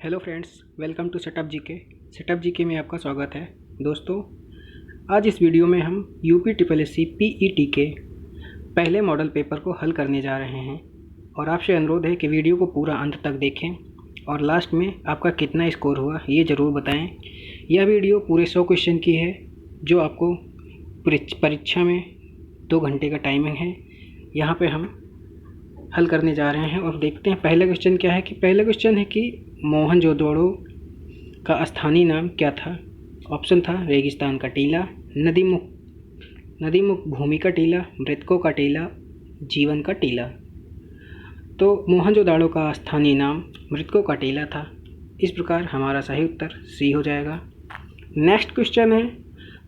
Hello friends, welcome to setup GK. Setup GK में आपका स्वागत है। दोस्तों, आज इस वीडियो में हम UP triple S C PET के पहले मॉडल पेपर को हल करने जा रहे हैं और आपसे अनुरोध है कि वीडियो को पूरा अंत तक देखें और लास्ट में आपका कितना स्कोर हुआ ये ज़रूर बताएं। यह वीडियो पूरे 100 क्वेश्चन की है जो आपको परीक्षा में 2 घंटे का टाइमिंग है। यहाँ पे हम हल करने जा रहे हैं और देखते हैं पहला क्वेश्चन क्या है। पहला क्वेश्चन है कि मोहनजोदड़ो का स्थानीय नाम क्या था। ऑप्शन था रेगिस्तान का टीला, नदीमुख भूमि का टीला, मृतकों का टीला, जीवन का टीला। तो मोहनजोदड़ो का स्थानीय नाम मृतकों का टीला था। इस प्रकार हमारा सही उत्तर सी हो जाएगा। नेक्स्ट क्वेश्चन है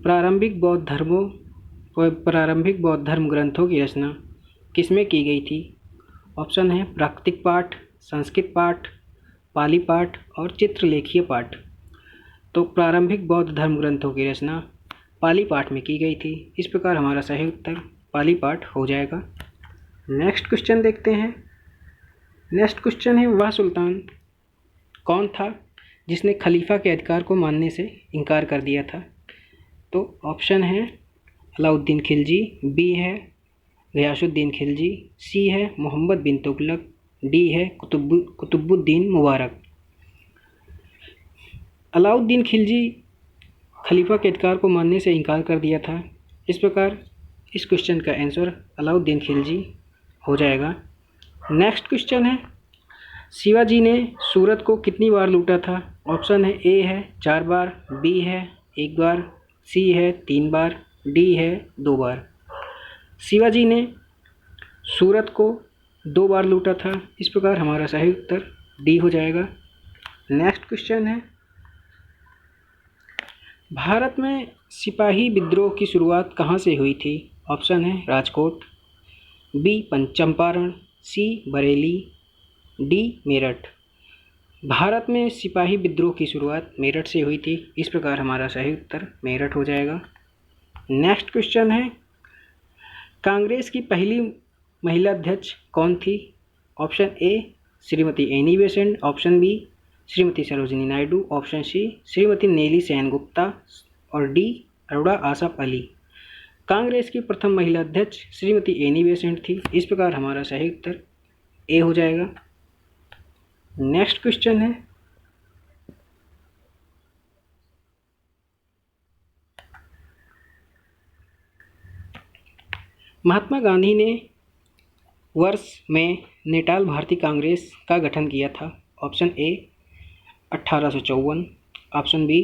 प्रारंभिक बौद्ध धर्म ग्रंथों की रचना किसमें की गई थी। ऑप्शन है प्राकृतिक पाठ, संस्कृत पाठ, पाली पाठ और चित्रलेखीय पाठ। तो प्रारंभिक बौद्ध धर्म ग्रंथों की रचना पाली पाठ में की गई थी। इस प्रकार हमारा सही उत्तर पाली पाठ हो जाएगा। नेक्स्ट क्वेश्चन देखते हैं। नेक्स्ट क्वेश्चन है वह सुल्तान कौन था जिसने खलीफा के अधिकार को मानने से इनकार कर दिया था। तो ऑप्शन है अलाउद्दीन खिलजी, बी है गयासुद्दीन खिलजी, सी है मोहम्मद बिन तुगलक, डी है कुतुबुद्दीन मुबारक। अलाउद्दीन खिलजी खलीफा के अधिकार को मानने से इनकार कर दिया था। इस प्रकार इस क्वेश्चन का आंसर अलाउद्दीन खिलजी हो जाएगा। नेक्स्ट क्वेश्चन है शिवाजी ने सूरत को कितनी बार लूटा था। ऑप्शन है ए है 4 बार, बी है 1 बार, सी है 3 बार, डी है 2 बार। शिवाजी ने सूरत को 2 बार लूटा था। इस प्रकार हमारा सही उत्तर डी हो जाएगा। नेक्स्ट क्वेश्चन है भारत में सिपाही विद्रोह की शुरुआत कहाँ से हुई थी। ऑप्शन है राजकोट, बी चंपारण, सी बरेली, डी मेरठ। भारत में सिपाही विद्रोह की शुरुआत मेरठ से हुई थी। इस प्रकार हमारा सही उत्तर मेरठ हो जाएगा। नेक्स्ट क्वेश्चन है कांग्रेस की पहली महिला अध्यक्ष कौन थी। ऑप्शन ए श्रीमती एनी बेसेंट, ऑप्शन बी श्रीमती सरोजिनी नायडू, ऑप्शन सी श्रीमती नेली सेनगुप्ता और डी अरोड़ा आसफ अली। कांग्रेस की प्रथम महिला अध्यक्ष श्रीमती एनी बेसेंट थी। इस प्रकार हमारा सही उत्तर ए हो जाएगा। नेक्स्ट क्वेश्चन है महात्मा गांधी ने वर्ष में नेटाल भारतीय कांग्रेस का गठन किया था। Option A 1854, option B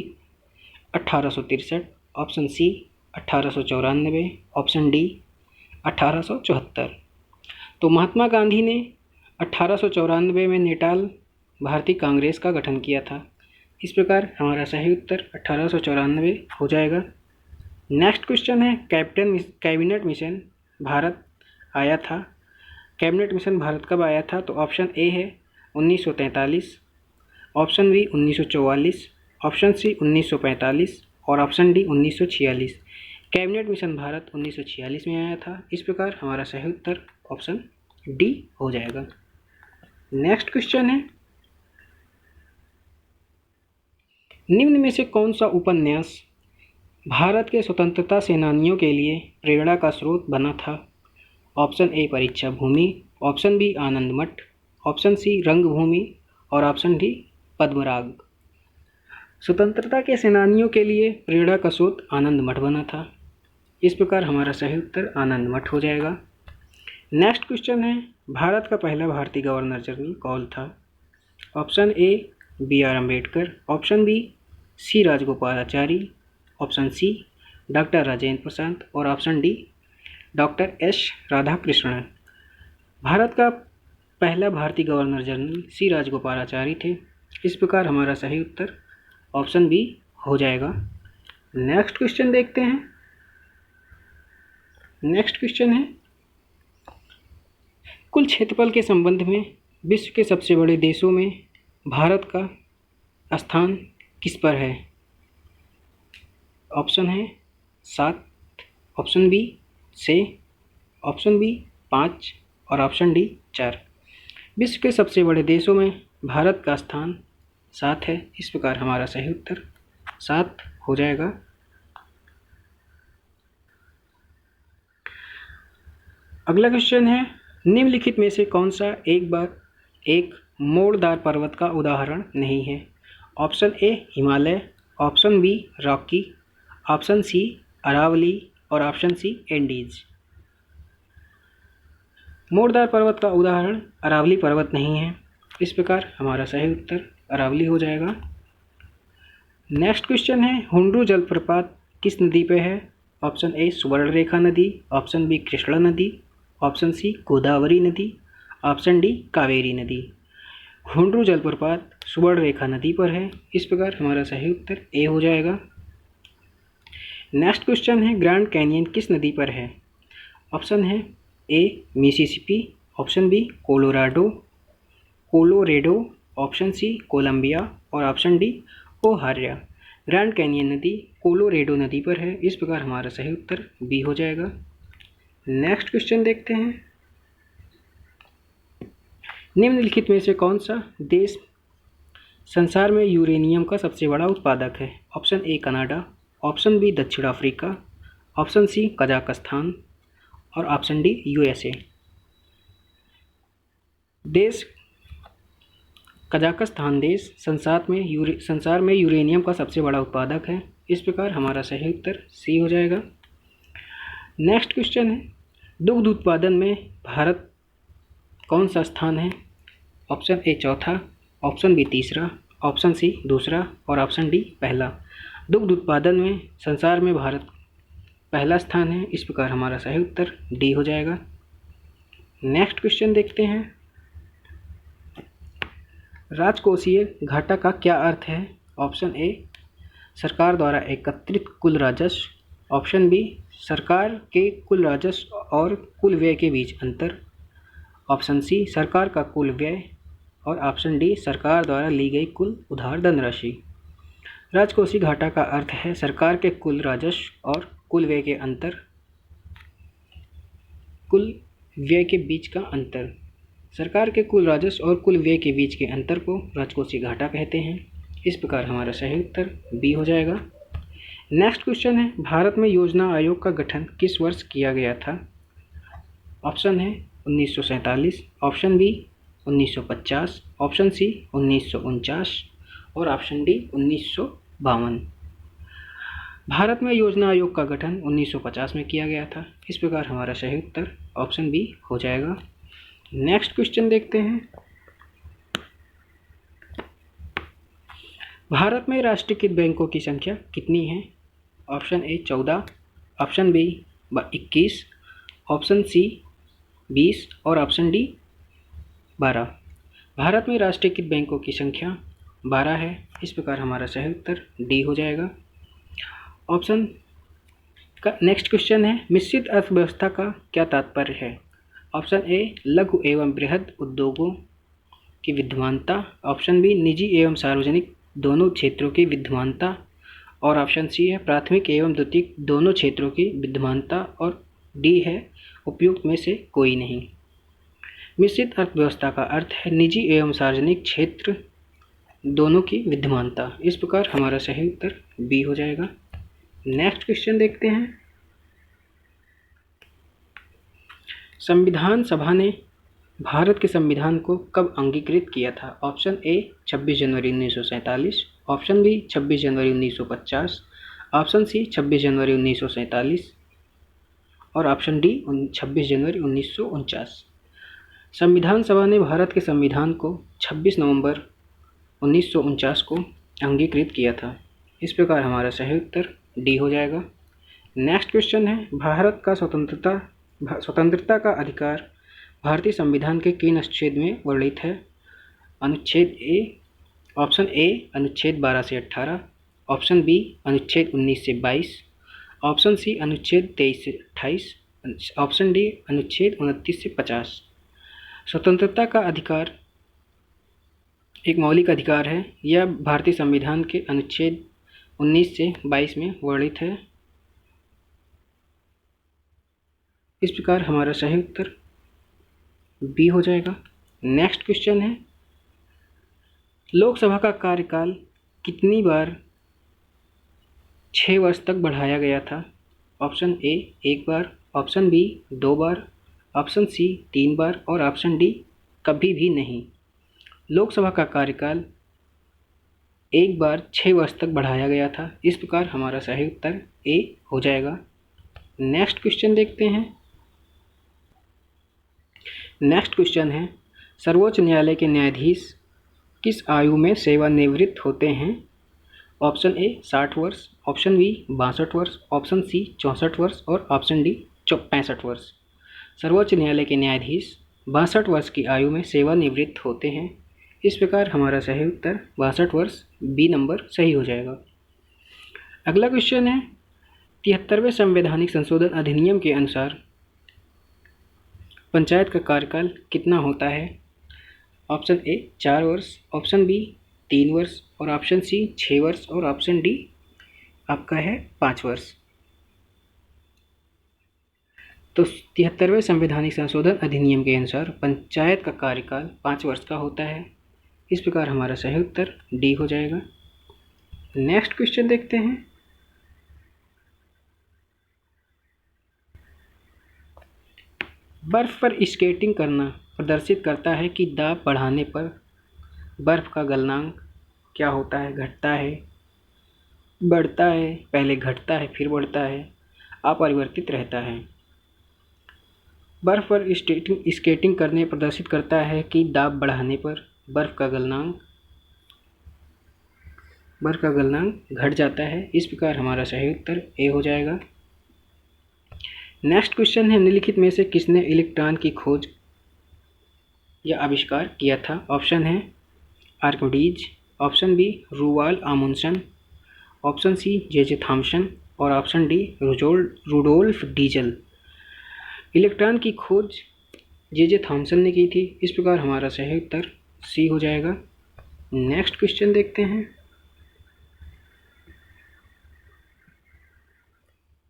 1863, option C 1894, option D 1874। तो महात्मा गांधी ने 1894 में नेटाल भारतीय कांग्रेस का गठन किया था। इस प्रकार हमारा सही उत्तर 1894 हो जाएगा। नेक्स्ट क्वेश्चन है कैबिनेट मिशन भारत आया था। कैबिनेट मिशन भारत कब आया था। तो ऑप्शन ए है 1943, ऑप्शन बी 1944, ऑप्शन सी 1945 और option D 1946। Cabinet mission Bharat 1946 में आया था। इस प्रकार हमारा सही उत्तर ऑप्शन डी हो जाएगा। नेक्स्ट क्वेश्चन है निम्न में से कौन सा उपन्यास भारत के स्वतंत्रता सेनानियों के लिए प्रेरणा का स्रोत बना था। ऑप्शन ए परीक्षा भूमि, ऑप्शन बी आनंद मठ, ऑप्शन सी रंगभूमि और ऑप्शन डी पद्मराग। स्वतंत्रता के सेनानियों के लिए प्रेरणा का स्रोत आनंद मठ बना था। इस प्रकार हमारा सही उत्तर आनंद मठ हो जाएगा। नेक्स्ट क्वेश्चन है भारत का पहला भारतीय गवर्नर जनरल कौन था। Option A B R Ambedkar, option B C Rajagopalachari, option C doctor Rajendra Prasad और option D doctor S Radhakrishnan. भारत का पहला भारतीय गवर्नर जनरल सी राजगोपालाचारी थे। इस प्रकार हमारा सही उत्तर ऑप्शन बी हो जाएगा। नेक्स्ट क्वेश्चन देखते हैं। नेक्स्ट क्वेश्चन है कुल क्षेत्रफल के संबंध में विश्व के सबसे बड़े देशों में भारत का स्थान किस पर है। ऑप्शन है 7, ऑप्शन बी 6, ऑप्शन बी 5 और ऑप्शन डी 4। विश्व के सबसे बड़े देशों में भारत का स्थान 7 है। इस प्रकार हमारा सही उत्तर 7 हो जाएगा। अगला क्वेश्चन है, निम्नलिखित में से कौन सा एक मोड़दार पर्वत का उदाहरण नहीं है? Option A Himalaya, option B Rocky, option C Aravalli और ऑप्शन सी एंडीज। मोड़दार पर्वत का उदाहरण अरावली पर्वत नहीं है। इस प्रकार हमारा सही उत्तर अरावली हो जाएगा। नेक्स्ट क्वेश्चन है, हुंड्रू जलप्रपात किस नदी पे है? ऑप्शन ए सुवर्णरेखा नदी, ऑप्शन बी कृष्णा नदी, ऑप्शन सी गोदावरी नदी, ऑप्शन डी कावेरी नदी। हुंड्रू जलप्रपात सुवर्णरेखा नदी पर है। इस प्रकार हमारा सही उत्तर ए हो जाएगा। नेक्स्ट क्वेश्चन है, ग्रैंड कैनियन किस नदी पर है? ऑप्शन है A Mississippi, option B Colorado, option C Columbia और option D Ohio. Grand Canyon नदी कोलोरेडो नदी पर है। इस प्रकार हमारा सही उत्तर बी हो जाएगा। नेक्स्ट क्वेश्चन देखते हैं, निम्नलिखित में से कौन सा देश संसार में यूरेनियम का सबसे बड़ा उत्पादक है? Option A Canada, option B दक्षिण अफ्रीका, ऑप्शन सी कजाकिस्तान और ऑप्शन डी यूएसए। देश कजाकिस्तान देश संसार में यूरेनियम का सबसे बड़ा उत्पादक है। इस प्रकार हमारा सही उत्तर सी हो जाएगा। नेक्स्ट क्वेश्चन है, दुग्ध उत्पादन में भारत कौन सा स्थान है? ऑप्शन ए चौथा, ऑप्शन बी तीसरा, ऑप्शन सी दूसरा और ऑप्शन डी पहला। दुग्ध उत्पादन में संसार में भारत पहला स्थान है। इस प्रकार हमारा सही उत्तर डी हो जाएगा। नेक्स्ट क्वेश्चन देखते हैं, राजकोषीय घाटा का क्या अर्थ है? ऑप्शन ए सरकार द्वारा एकत्रित कुल राजस्व, ऑप्शन बी सरकार के कुल राजस्व और कुल व्यय के बीच अंतर, ऑप्शन सी सरकार का कुल व्यय और ऑप्शन डी सरकार द्वारा ली गई कुल उधार धनराशि। राजकोषीय घाटा का अर्थ है सरकार के कुल राजस्व और कुल व्यय के अंतर, कुल व्यय के बीच का अंतर। सरकार के कुल राजस्व और कुल व्यय के बीच के अंतर को राजकोषीय घाटा कहते हैं। इस प्रकार हमारा सही उत्तर बी हो जाएगा। नेक्स्ट क्वेश्चन है, भारत में योजना आयोग का गठन किस वर्ष किया गया था? ऑप्शन है 1947, ऑप्शन बी 1950, ऑप्शन सी 1949 और ऑप्शन डी 1952। भारत में योजना आयोग का गठन 1950 में किया गया था। इस प्रकार हमारा सही उत्तर ऑप्शन बी हो जाएगा। नेक्स्ट क्वेश्चन देखते हैं, भारत में राष्ट्रीयकृत बैंकों की संख्या कितनी है? Option A 14, option B 21, option C 20 और ऑप्शन डी 12। भारत में राष्ट्रीयकृत बैंकों की संख्या 12 है। इस प्रकार हमारा सही उत्तर डी हो जाएगा। ऑप्शन का नेक्स्ट क्वेश्चन है, मिश्रित अर्थव्यवस्था का क्या तात्पर्य है? ऑप्शन ए लघु एवं बृहद उद्योगों की विद्यमानता, ऑप्शन बी निजी एवं सार्वजनिक दोनों क्षेत्रों की विद्यमानता और ऑप्शन सी है प्राथमिक एवं द्वितीयक दोनों क्षेत्रों की विद्यमानता और डी है उपयुक्त में से कोई नहीं। मिश्रित अर्थव्यवस्था का अर्थ है निजी एवं सार्वजनिक क्षेत्र दोनों की विद्यमानता। इस प्रकार हमारा सही उत्तर बी हो जाएगा। नेक्स्ट क्वेश्चन देखते हैं, संविधान सभा ने भारत के संविधान को कब अंगीकृत किया था? ऑप्शन ए 26 जनवरी 1947, ऑप्शन बी 26 जनवरी 1950, ऑप्शन सी 26 जनवरी 1947 और ऑप्शन डी 26 जनवरी 1949। संविधान सभा ने भारत के संविधान को 26 नवंबर 1949 को अंगीकृत किया था। इस प्रकार हमारा सही उत्तर डी हो जाएगा। नेक्स्ट क्वेश्चन है, भारत का स्वतंत्रता का अधिकार भारतीय संविधान के किन अनुच्छेद में वर्णित है? अनुच्छेद ए, ऑप्शन ए अनुच्छेद 12 से 18, ऑप्शन बी अनुच्छेद 19 से 22, ऑप्शन सी अनुच्छेद 23 से 28, ऑप्शन डी अनुच्छेद 29 से 50। स्वतंत्रता का अधिकार एक मौलिक अधिकार है। यह भारतीय संविधान के अनुच्छेद 19 से 22 में वर्णित है। इस प्रकार हमारा सही उत्तर बी हो जाएगा। नेक्स्ट क्वेश्चन है, लोकसभा का कार्यकाल कितनी बार 6 वर्ष तक बढ़ाया गया था? ऑप्शन ए 1 बार, ऑप्शन बी 2 बार, ऑप्शन सी 3 बार और ऑप्शन डी कभी भी नहीं। लोकसभा का कार्यकाल 1 बार 6 वर्ष तक बढ़ाया गया था। इस प्रकार हमारा सही उत्तर ए हो जाएगा। नेक्स्ट क्वेश्चन देखते हैं। नेक्स्ट क्वेश्चन है, सर्वोच्च न्यायालय के न्यायाधीश किस आयु में सेवानिवृत्त होते हैं? ऑप्शन ए 60 वर्ष, ऑप्शन बी 62 वर्ष, ऑप्शन सी 64 वर्ष और ऑप्शन डी 65 वर्ष। सर्वोच्च न्यायालय के न्यायाधीश 62 वर्ष की आयु में सेवानिवृत्त होते हैं। इस प्रकार हमारा सही उत्तर 62 वर्ष, बी नंबर सही हो जाएगा। अगला क्वेश्चन है, 73वें संवैधानिक संशोधन अधिनियम के अनुसार पंचायत का कार्यकाल कितना होता है? ऑप्शन ए 4 वर्ष, ऑप्शन बी 3 वर्ष और ऑप्शन सी 6 वर्ष और ऑप्शन डी आपका है 5 वर्ष। तो 73वें संवैधानिक संशोधन अधिनियम के अनुसार पंचायत का कार्यकाल 5 वर्ष का होता है। इस प्रकार हमारा सही उत्तर डी हो जाएगा। नेक्स्ट क्वेश्चन देखते हैं। बर्फ पर स्केटिंग करना प्रदर्शित करता है कि दाब बढ़ाने पर बर्फ का गलनांक क्या होता है? घटता है, बढ़ता है, पहले घटता है फिर बढ़ता है, अपरिवर्तित रहता है। बर्फ पर स्केटिंग करने प्रदर्शित करता है कि दाब बढ़ाने पर बर्फ का गलनांक घट जाता है। इस प्रकार हमारा सही उत्तर ए हो जाएगा। नेक्स्ट क्वेश्चन है, निम्नलिखित में से किसने इलेक्ट्रॉन की खोज या आविष्कार किया था? ऑप्शन है Archimedes, option B Roald Amundsen, option C J Thomson और option D Rudolf Diesel. Electron की खोज जे थॉमसन ने की थी। इस प्रकार हमारा सही उत्तर सी हो जाएगा। नेक्स्ट क्वेश्चन देखते हैं।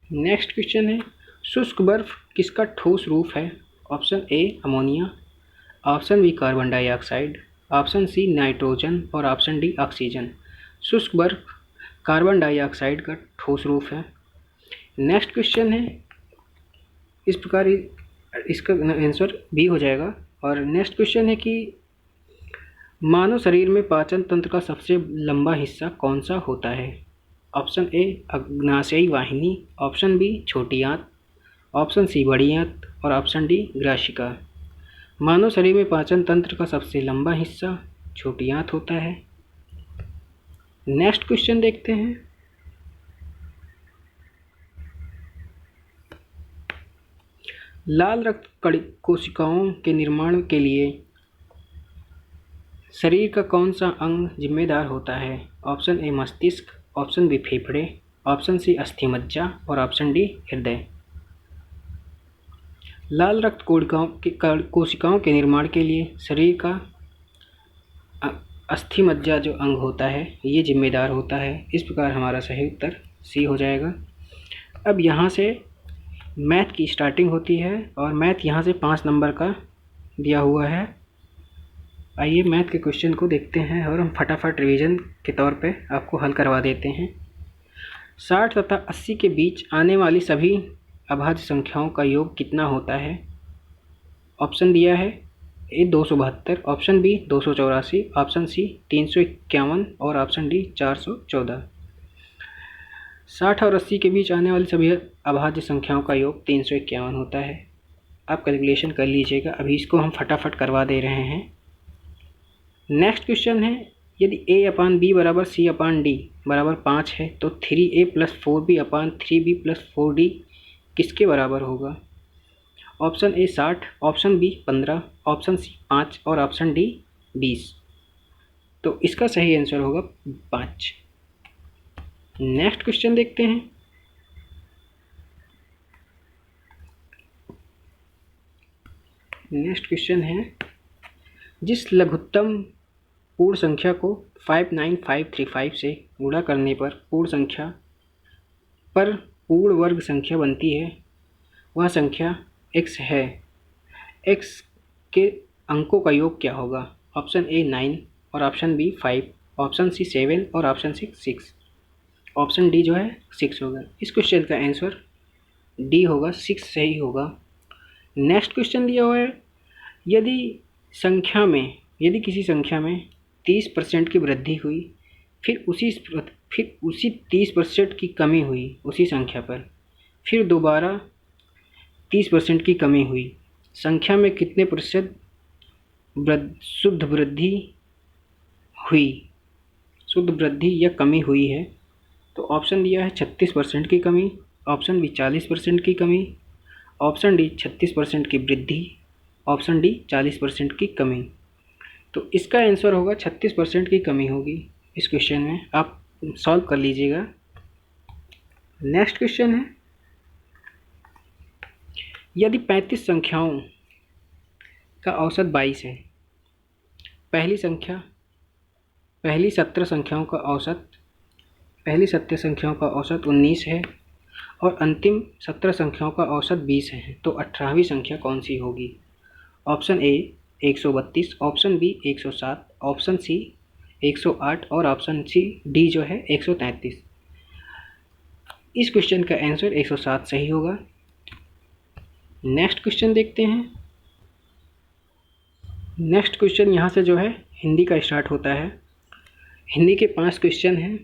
नेक्स्ट क्वेश्चन है, शुष्क बर्फ किसका ठोस रूप है? Option A ammonia, option B carbon dioxide, option C nitrogen और ऑप्शन डी ऑक्सीजन। शुष्क बर्फ कार्बन डाइऑक्साइड का ठोस रूप है। नेक्स्ट क्वेश्चन है, इस प्रकार इसका आंसर बी हो जाएगा। और नेक्स्ट क्वेश्चन है कि मानव शरीर में पाचन तंत्र का सबसे लंबा हिस्सा कौन सा होता है? ऑप्शन ए अग्नाशयी वाहिनी, ऑप्शन बी छोटी आंत, ऑप्शन सी बड़ी आंत और ऑप्शन डी ग्राशिका। मानव शरीर में पाचन तंत्र का सबसे लंबा हिस्सा छोटी आंत होता है। नेक्स्ट क्वेश्चन देखते हैं। लाल रक्त कोशिकाओं के निर्माण के लिए शरीर का कौन सा अंग जिम्मेदार होता है? ऑप्शन ए मस्तिष्क, ऑप्शन बी फेफड़े, ऑप्शन सी अस्थिमज्जा और ऑप्शन डी हृदय। लाल रक्त कोशिकाओं के निर्माण के लिए शरीर का अस्थिमज्जा जो अंग होता है ये जिम्मेदार होता है। इस प्रकार हमारा सही उत्तर सी हो जाएगा। अब यहाँ से मैथ की स्टार्टिंग होती है और मैथ यहाँ से 5 नंबर का दिया हुआ है। आइए मैथ के क्वेश्चन को देखते हैं और हम फटाफट रिवीजन के तौर पे आपको हल करवा देते हैं। 60 तथा 80 के बीच आने वाली सभी अभाज्य संख्याओं का योग कितना होता है? ऑप्शन दिया है ए 272, ऑप्शन बी 284, ऑप्शन सी 351 और ऑप्शन डी 414। 60 और 80 के बीच आने वाली सभी अभाज्य संख्याओं का योग 351 होता है। आप कैलकुलेशन कर लीजिएगा, अभी इसको हम फटाफट करवा दे रहे हैं। नेक्स्ट क्वेश्चन है, यदि a अपान बी बराबर सी अपान डी बराबर 5 है तो 3a + 4b अपान 3b + 4d किसके बराबर होगा? Option A 60, option B 15, option C 5 और ऑप्शन डी 20। तो इसका सही आंसर होगा 5। नेक्स्ट क्वेश्चन देखते हैं। नेक्स्ट क्वेश्चन है, जिस लघुत्तम पूर्ण संख्या को 59535 से गुणा करने पर पूर्ण वर्ग संख्या बनती है वह संख्या x है। x के अंकों का योग क्या होगा? ऑप्शन ए 9, और ऑप्शन बी 5, ऑप्शन सी 7 और ऑप्शन सी 6। ऑप्शन डी जो है 6 होगा। इस क्वेश्चन का आंसर डी होगा, 6 सही होगा। नेक्स्ट क्वेश्चन दिया हुआ है, यदि किसी संख्या में 30% की वृद्धि हुई, फिर उसी 30% की कमी हुई उसी संख्या पर, फिर दोबारा 30% की कमी हुई, संख्या में कितने प्रतिशत शुद्ध वृद्धि या कमी हुई है? तो ऑप्शन दिया है 36% की कमी, ऑप्शन बी 40% की कमी, ऑप्शन डी 36% की वृद्धि, ऑप्शन डी 40% की कमी। तो इसका आंसर होगा 36% की कमी होगी। इस क्वेश्चन में आप सॉल्व कर लीजिएगा। नेक्स्ट क्वेश्चन है, यदि 35 संख्याओं का औसत 22 है, पहली 17 संख्याओं का औसत 19 है और अंतिम 17 संख्याओं का औसत 20 है, तो 18वीं संख्या कौन सी होगी? Option A 132, option B 107, option C 108 और ऑप्शन सी डी जो है 133। इस क्वेश्चन का आंसर 107 सही होगा। नेक्स्ट क्वेश्चन देखते हैं। नेक्स्ट क्वेश्चन यहाँ से जो है हिंदी का स्टार्ट होता है। हिंदी के 5 क्वेश्चन हैं,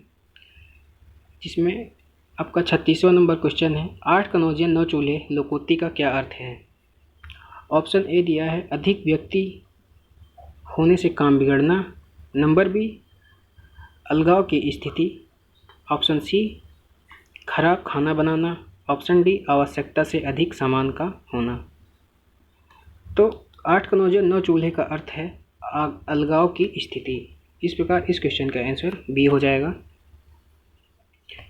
जिसमें आपका 36वां नंबर क्वेश्चन है, 8 कनौजियन 9 चूल्हे लोकोक्ति का क्या अर्थ है? ऑप्शन ए दिया है अधिक व्यक्ति होने से काम बिगड़ना, नंबर बी अलगाव की स्थिति, ऑप्शन सी खराब खाना बनाना, ऑप्शन डी आवश्यकता से अधिक सामान का होना। तो 8 कनौजियन 9 चूल्हे का अर्थ है अलगाव की स्थिति। इस प्रकार इस क्वेश्चन का आंसर बी हो जाएगा।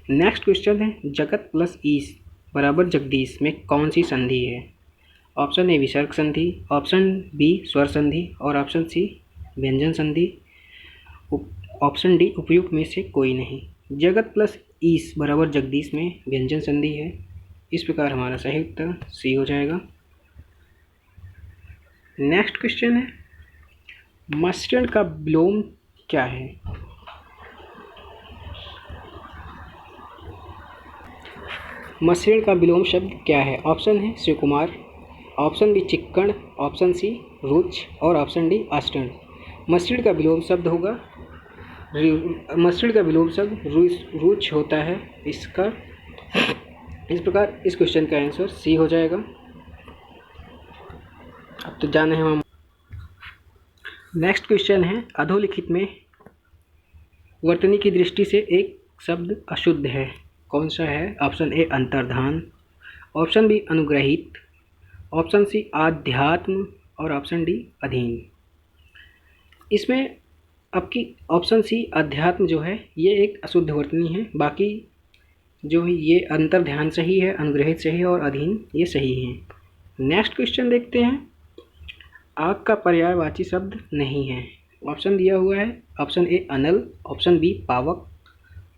नेक्स्ट क्वेश्चन है, जगत प्लस ईश बराबर जगदीश में कौन सी संधि है? ऑप्शन ए विसर्ग संधि, ऑप्शन बी स्वर संधि और ऑप्शन सी व्यंजन संधि, ऑप्शन डी उपयुक्त में से कोई नहीं। जगत प्लस ईश बराबर जगदीश में व्यंजन संधि है। इस प्रकार हमारा सही उत्तर सी हो जाएगा। नेक्स्ट क्वेश्चन है, मसृण का विलोम क्या है? मसृण का विलोम शब्द क्या है? ऑप्शन है शिवकुमार, ऑप्शन बी चिक्कण, ऑप्शन सी रुच और ऑप्शन डी आष्टन। मसृण का विलोम शब्द रुच होता है। इस प्रकार इस क्वेश्चन का आंसर सी हो जाएगा। अब तो जाने हम नेक्स्ट क्वेश्चन है, अधोलिखित में वर्तनी की दृष्टि से एक शब्द अशुद्ध है, कौन सा है? ऑप्शन ए अंतर्धान, ऑप्शन बी अनुग्रहित, ऑप्शन सी आध्यात्म और ऑप्शन डी अधीन। इसमें आपकी ऑप्शन सी अध्यात्म जो है ये एक अशुद्ध वर्तनी है, बाकी जो ये अंतर्ध्यान सही है, अनुग्रहित सही है और अधीन ये सही है। नेक्स्ट क्वेश्चन देखते हैं, आग का पर्यायवाची शब्द नहीं है। ऑप्शन दिया हुआ है, ऑप्शन ए अनल, ऑप्शन बी पावक,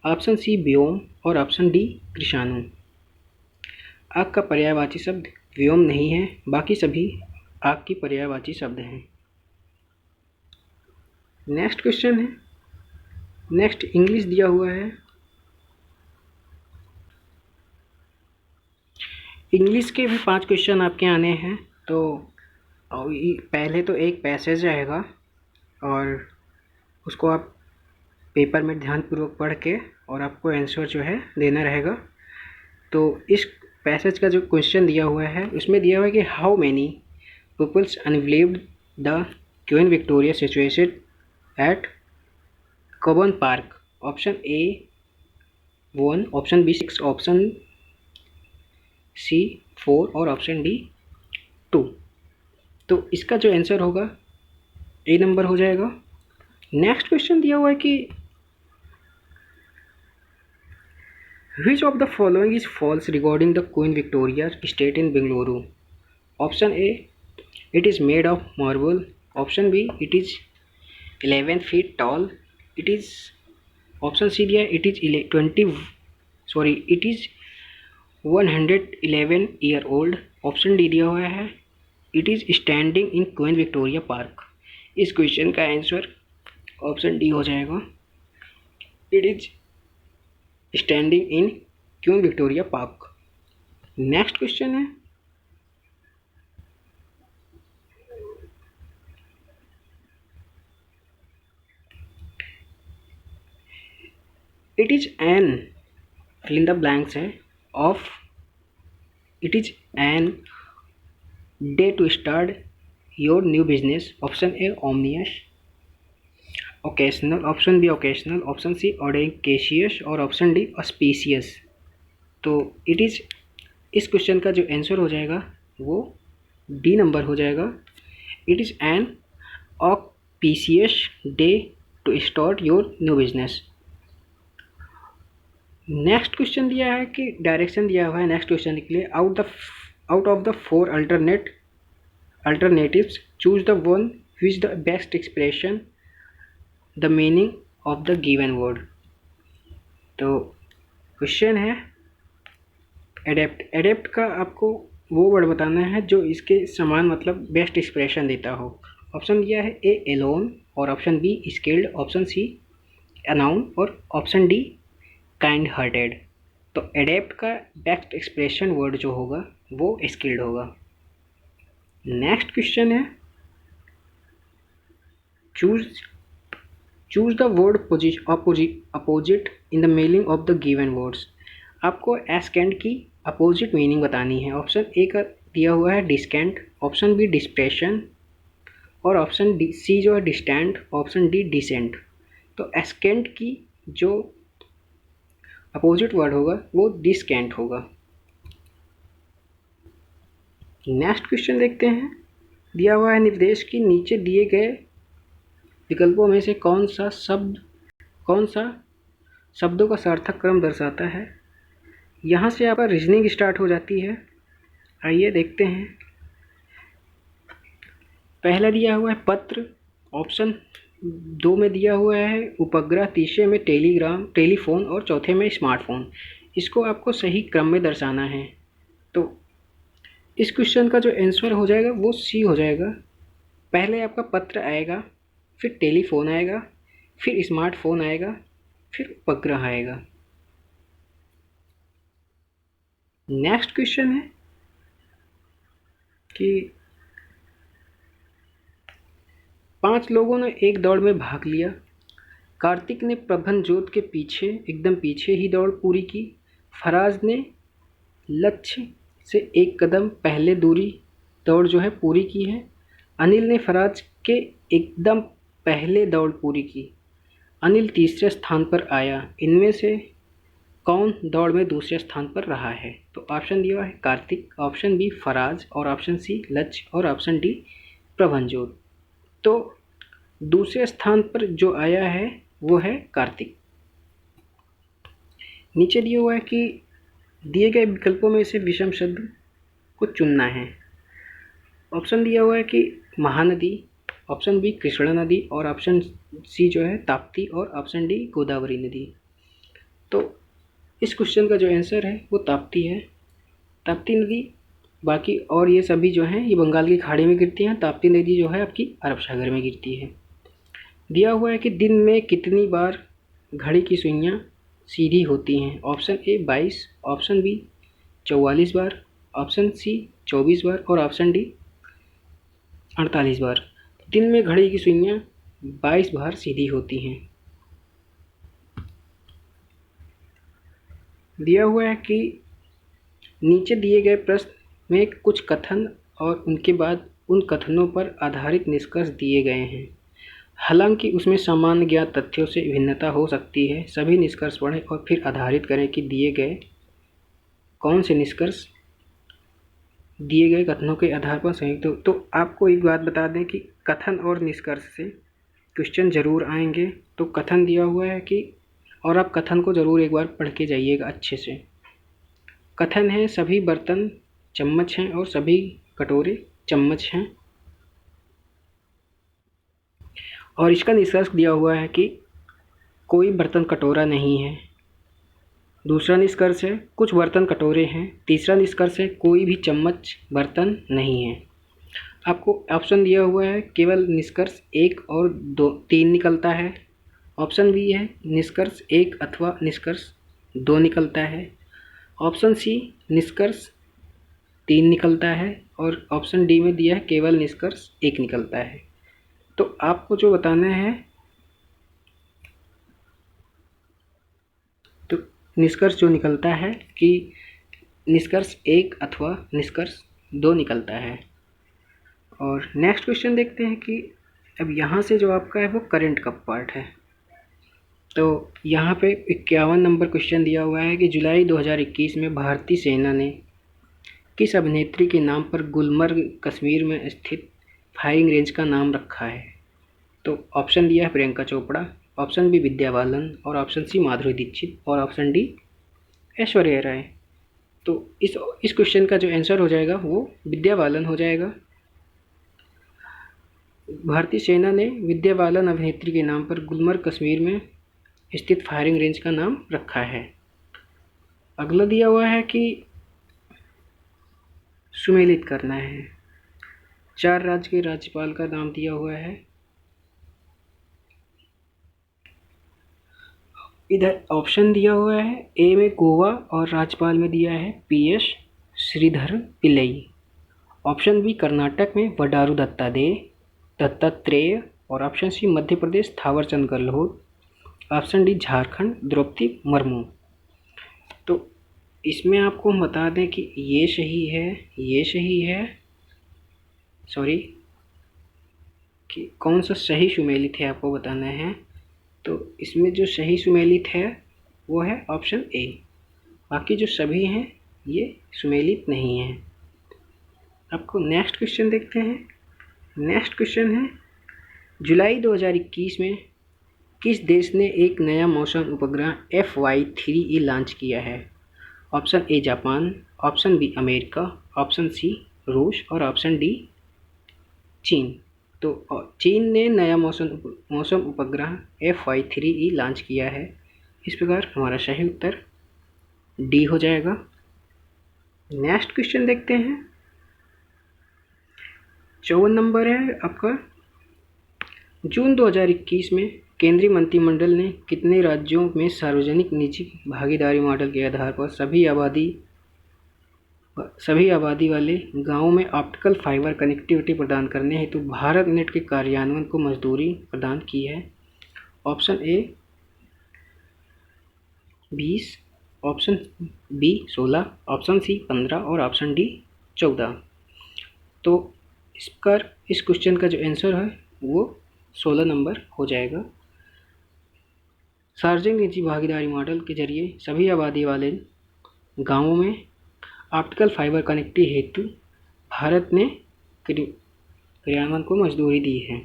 ऑप्शन सी व्योम और ऑप्शन डी कृषाणु। आग का पर्यायवाची शब्द व्योम नहीं है, बाकी सभी आग की पर्यायवाची शब्द हैं। नेक्स्ट क्वेश्चन है, नेक्स्ट इंग्लिश दिया हुआ है। इंग्लिश के भी 5 क्वेश्चन आपके आने हैं। तो पहले तो एक पैसेज रहेगा और उसको आप पेपर में ध्यानपूर्वक पढ़ के और आपको आंसर जो है देना रहेगा। तो इस पैसेज का जो क्वेश्चन दिया हुआ है उसमें दिया हुआ है कि how many peoples unbelieved the queen Victoria situated at Cubbon park. Option A 1, option B 6, option C 4 और ऑप्शन डी 2। तो इसका जो आंसर होगा ए नंबर हो जाएगा। नेक्स्ट क्वेश्चन दिया हुआ है कि which of the following is false regarding the Queen Victoria Estate in Bengaluru? Option A, it is made of marble. Option B, it is 11 feet tall. It is option C दिया, it is 111 year old. Option D दिया हुआ है, it is standing in queen Victoria park. इस question का answer option D हो जाएगा। It is standing in queen Victoria park. Next question है, it is an fill in the blanks है of it is an day to start your new business. Option A ominous, occasional, option B occasional, option C audacious और option D auspicious. तो it is, इस question का जो answer हो जाएगा वो D number हो जाएगा। It is an auspicious day to start your new business. Next question दिया है कि डायरेक्शन दिया हुआ है नेक्स्ट क्वेश्चन के लिए, out of the 4 alternatives choose the one which the best expression the meaning of the given word। तो question है एडेप्ट का आपको वो वर्ड बताना है जो इसके समान मतलब बेस्ट एक्सप्रेशन देता हो। ऑप्शन दिया है ए एलोन और option B skilled, option C unknown और ऑप्शन डी काइंड हार्टेड। तो एडेप्ट का बेस्ट एक्सप्रेशन वर्ड जो होगा वो स्किल्ड होगा। नेक्स्ट क्वेश्चन है, choose the word opposite in the meaning of the given words. आपको एस्केंट की अपोजिट मीनिंग बतानी है। ऑप्शन ए का दिया हुआ है डिस्केंट, ऑप्शन बी डिस्प्रेशन और ऑप्शन डी सी जो है डिस्टेंट, ऑप्शन डी डिसेंट। तो एस्केंट की जो अपोजिट वर्ड होगा वो डिस्केंट होगा। नेक्स्ट क्वेश्चन देखते हैं, दिया हुआ है निर्देश की नीचे दिए गए विकल्पों में से कौन सा शब्दों का सार्थक क्रम दर्शाता है। यहाँ से आपका रीजनिंग स्टार्ट हो जाती है। आइए देखते हैं। पहला दिया हुआ है पत्र, ऑप्शन 2 में दिया हुआ है उपग्रह, तीसरे में टेलीफोन और चौथे में स्मार्टफोन। इसको आपको सही क्रम में दर्शाना है। तो इस क्वेश्चन का जो आंसर हो जाएगा वो सी हो जाएगा। पहले आपका पत्र आएगा, फिर टेलीफोन आएगा, फिर स्मार्टफोन आएगा, फिर उपग्रह आएगा। नेक्स्ट क्वेश्चन है कि 5 लोगों ने एक दौड़ में भाग लिया। कार्तिक ने प्रभंजोत के पीछे एकदम पीछे ही दौड़ पूरी की। फराज ने लक्ष्य से एक कदम पहले दौड़ जो है पूरी की है। अनिल ने फराज के एकदम पहले दौड़ पूरी की। अनिल तीसरे स्थान पर आया। इनमें से कौन दौड़ में दूसरे स्थान पर रहा है। तो ऑप्शन दिया है कार्तिक, ऑप्शन बी फराज और ऑप्शन सी लक्ष्य और ऑप्शन डी प्रभंजोत। तो दूसरे स्थान पर जो आया है वो है कार्तिक। नीचे दिया हुआ है कि दिए गए विकल्पों में से विषम शब्द को चुनना है। ऑप्शन दिया हुआ है कि महानदी, ऑप्शन बी कृष्णा नदी और ऑप्शन सी जो है ताप्ती और ऑप्शन डी गोदावरी नदी। तो इस क्वेश्चन का जो आंसर है वो ताप्ती है। ताप्ती नदी, बाकी और ये सभी जो हैं ये बंगाल की खाड़ी में गिरती हैं। ताप्ती नदी जो है आपकी अरब सागर में गिरती है। दिया हुआ है कि दिन में कितनी बार घड़ी की सुइयाँ सीधी होती हैं। ऑप्शन ए 22, ऑप्शन बी 44 बार, ऑप्शन सी 24 बार और ऑप्शन डी 48 बार। दिन में घड़ी की सुइयाँ 22 बार सीधी होती हैं। दिया हुआ है कि नीचे दिए गए प्रश्न में कुछ कथन और उनके बाद उन कथनों पर आधारित निष्कर्ष दिए गए हैं। हालांकि उसमें सामान्य ज्ञात तथ्यों से भिन्नता हो सकती है। सभी निष्कर्ष पढ़ें और फिर आधारित करें कि दिए गए कौन से निष्कर्ष दिए गए कथनों के आधार पर संयुक्त हो। तो आपको एक बात बता दें कि कथन और निष्कर्ष से क्वेश्चन ज़रूर आएंगे। तो कथन दिया हुआ है कि, और आप कथन को ज़रूर एक बार पढ़ के जाइएगा अच्छे से। कथन है सभी बर्तन चम्मच हैं और सभी कटोरे चम्मच हैं। और इसका निष्कर्ष दिया हुआ है कि कोई बर्तन कटोरा नहीं है। दूसरा निष्कर्ष है कुछ बर्तन कटोरे हैं। तीसरा निष्कर्ष है कोई भी चम्मच बर्तन नहीं है। आपको ऑप्शन दिया हुआ है केवल निष्कर्ष 1 और 2 3 निकलता है। ऑप्शन बी है निष्कर्ष 1 अथवा निष्कर्ष 2 निकलता है। ऑप्शन सी निष्कर्ष 3 निकलता है और ऑप्शन डी में दिया है केवल निष्कर्ष 1 निकलता है। तो आपको जो बताना है, तो निष्कर्ष जो निकलता है कि निष्कर्ष 1 अथवा निष्कर्ष 2 निकलता है। और नेक्स्ट क्वेश्चन देखते हैं कि अब यहाँ से जो आपका है वो करंट का पार्ट है। तो यहाँ पे 51 नंबर क्वेश्चन दिया हुआ है कि जुलाई 2021 में भारतीय सेना ने किस अभिनेत्री के नाम पर गुलमर्ग कश्मीर में स्थित फायरिंग रेंज का नाम रखा है। तो ऑप्शन दिया है प्रियंका चोपड़ा, ऑप्शन बी विद्या बालन और ऑप्शन सी माधुरी दीक्षित और ऑप्शन डी ऐश्वर्या राय। तो इस क्वेश्चन का जो आंसर हो जाएगा वो विद्या बालन हो जाएगा। भारतीय सेना ने विद्या बालन अभिनेत्री के नाम पर गुलमर्ग कश्मीर में स्थित फायरिंग रेंज का नाम रखा है। अगला दिया हुआ है कि सुमेलित करना है। 4 राज्य के राज्यपाल का नाम दिया हुआ है। इधर ऑप्शन दिया हुआ है, ए में गोवा और राज्यपाल में दिया है PS Sridhar Pillai. Option B Karnataka में बंडारू दत्तात्रेय और option C Madhya Pradesh Thaawarchand Gehlot, option D Jharkhand Droupadi Murmu. तो इसमें आपको बता दें कि ये सही है, सॉरी कि कौन सा सही सुमेलित है आपको बताना है। तो इसमें जो सही सुमेलित है वो है ऑप्शन ए, बाकी जो सभी हैं ये सुमेलित नहीं है। आपको नेक्स्ट क्वेश्चन देखते हैं। नेक्स्ट क्वेश्चन है, जुलाई 2021 में किस देश ने एक नया मौसम उपग्रह FY-3E लॉन्च किया है। Option A Japan, option B America, option C रूस और ऑप्शन डी चीन। तो चीन ने नया मौसम उपग्रह FY-3E लॉन्च किया है। इस प्रकार हमारा सही उत्तर डी हो जाएगा। नेक्स्ट क्वेश्चन देखते हैं। 54 नंबर है आपका, जून 2021 में केंद्रीय मंत्रिमंडल ने कितने राज्यों में सार्वजनिक निजी भागीदारी मॉडल के आधार पर सभी आबादी वाले गांवों में ऑप्टिकल फाइबर कनेक्टिविटी प्रदान करने हेतु भारत नेट के कार्यान्वयन को मंजूरी प्रदान की है। Option A 20, option B 16, option C 15 और ऑप्शन डी 14। तो इस क्वेश्चन का जो आंसर है वो 16 नंबर हो जाएगा। सार्वजनिक निजी भागीदारी मॉडल के जरिए सभी आबादी वाले गांवों में ऑप्टिकल फाइबर कनेक्टिविटी हेतु भारत ने क्रियान्वयन को मंजूरी दी है।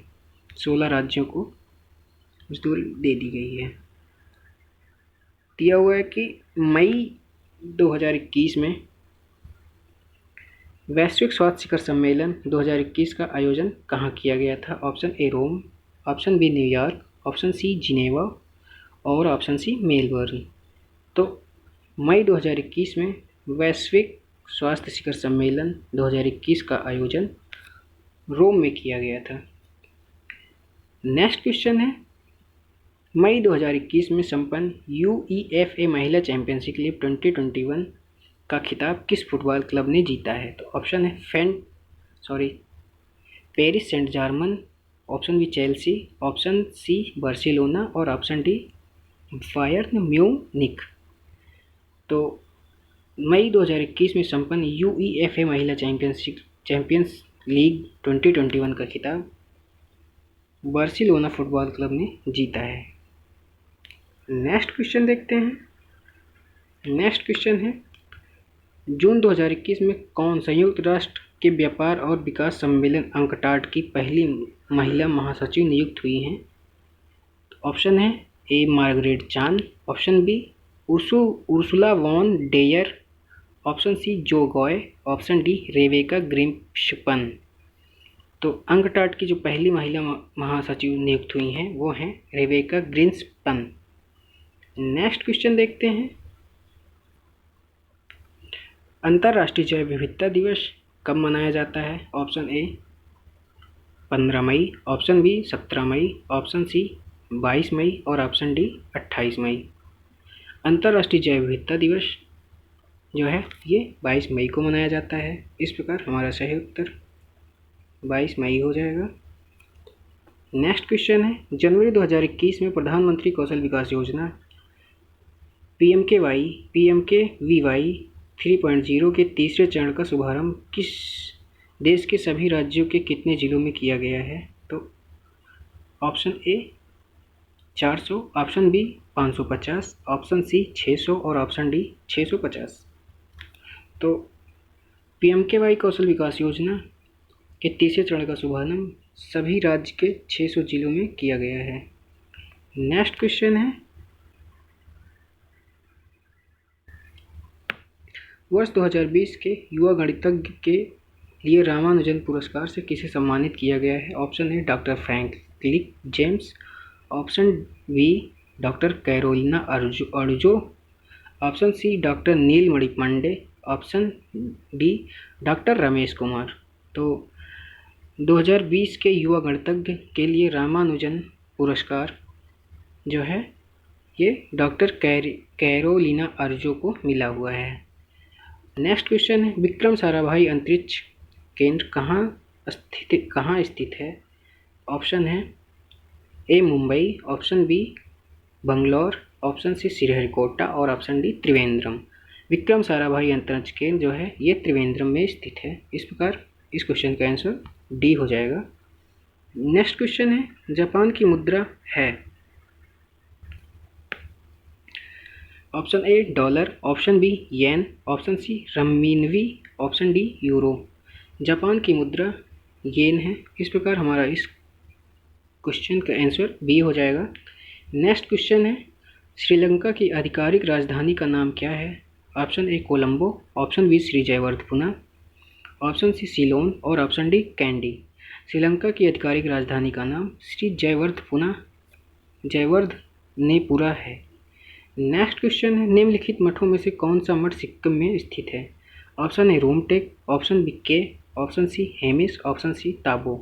16 राज्यों को मंजूरी दे दी गई है। दिया हुआ है कि मई 2021 में वैश्विक स्वास्थ्य शिखर सम्मेलन 2021 का आयोजन कहाँ किया गया था। Option A Rome, option B New York, option C Geneva और ऑप्शन सी मेलबर्न। तो मई 2021 में वैश्विक स्वास्थ्य शिखर सम्मेलन 2021 का आयोजन रोम में किया गया था। नेक्स्ट क्वेश्चन है, मई 2021 में संपन्न UEFA महिला चैंपियनशिप लीग 2021 का खिताब किस फुटबॉल क्लब ने जीता है। तो ऑप्शन है Paris Saint Germain, option B Chelsea, option C Barcelona और ऑप्शन डी बायर्न म्यूनिख। तो मई 2021 में संपन्न UEFA महिला चैंपियंस लीग 2021 का खिताब बार्सिलोना फुटबॉल क्लब ने जीता है। नेक्स्ट क्वेश्चन देखते हैं। नेक्स्ट क्वेश्चन है, जून 2021 में कौन संयुक्त राष्ट्र के व्यापार और विकास सम्मेलन अंकटाड की पहली महिला महासचिव नियुक्त हुई हैं। ऑप्शन है A Margaret Chan, option B Ursula von der, option C जो गॉय, ऑप्शन डी रेवेका ग्रिम्पशन। तो अंकटाड की जो पहली महिला महासचिव नियुक्त हुई हैं वो हैं रेवेका ग्रिम्पशन। नेक्स्ट क्वेश्चन देखते हैं, अंतर्राष्ट्रीय जैव विविधता दिवस कब मनाया जाता है। ऑप्शन ए 15 मई, ऑप्शन बी 17 मई, ऑप्शन सी 22 मई और ऑप्शन डी 28 मई। अंतर्राष्ट्रीय जैव विविधता दिवस जो है ये 22 मई को मनाया जाता है। इस प्रकार हमारा सही उत्तर 22 मई हो जाएगा। नेक्स्ट क्वेश्चन है, जनवरी 2021 में प्रधानमंत्री कौशल विकास योजना PMKVY 3.0 के तीसरे चरण का शुभारंभ किस देश के सभी राज्यों के कितने जिलों में किया गया है? तो option A 400, option B 550, option C 600 और ऑप्शन डी 650। तो PMKY कौशल विकास योजना के तीसरे चरण का शुभारंभ सभी राज्य के 600 जिलों में किया गया है। नेक्स्ट क्वेश्चन है, वर्ष 2020 के युवा गणितज्ञ के लिए रामानुजन पुरस्कार से किसे सम्मानित किया गया है? Option A doctor Franklin James, option B doctor Carolina Arjo, option C doctor Neelmani Pandey, option D doctor Ramesh Kumar. तो 2020 के युवा गणितज्ञ के लिए रामानुजन पुरस्कार जो है ये डॉक्टर कैरोलिना अर्जो को मिला हुआ है। नेक्स्ट क्वेश्चन है, विक्रम साराभाई अंतरिक्ष केंद्र कहाँ स्थित है? ऑप्शन है A Mumbai, option B Bangalore, option C Sriharikota और ऑप्शन डी त्रिवेंद्रम। विक्रम साराभाई अंतरिक्ष केंद्र जो है ये त्रिवेंद्रम में स्थित है। इस प्रकार इस क्वेश्चन का आंसर डी हो जाएगा। नेक्स्ट क्वेश्चन है, जापान की मुद्रा है? Option A dollar, option B yen, option C renminbi, option D euro. Japan की मुद्रा येन है। इस प्रकार हमारा इस क्वेश्चन का आंसर बी हो जाएगा। नेक्स्ट क्वेश्चन है, श्रीलंका की आधिकारिक राजधानी का नाम क्या है? Option A Colombo, option B Sri Jayawardenepura, option C Ceylon और ऑप्शन डी कैंडी। श्रीलंका की आधिकारिक राजधानी का नाम श्री जयवर्धनेपुरा है। नेक्स्ट क्वेश्चन है, निम्नलिखित मठों में से कौन सा मठ सिक्किम में स्थित है? Option A Rumtek, option B के, option C Hemis, option C Tabo.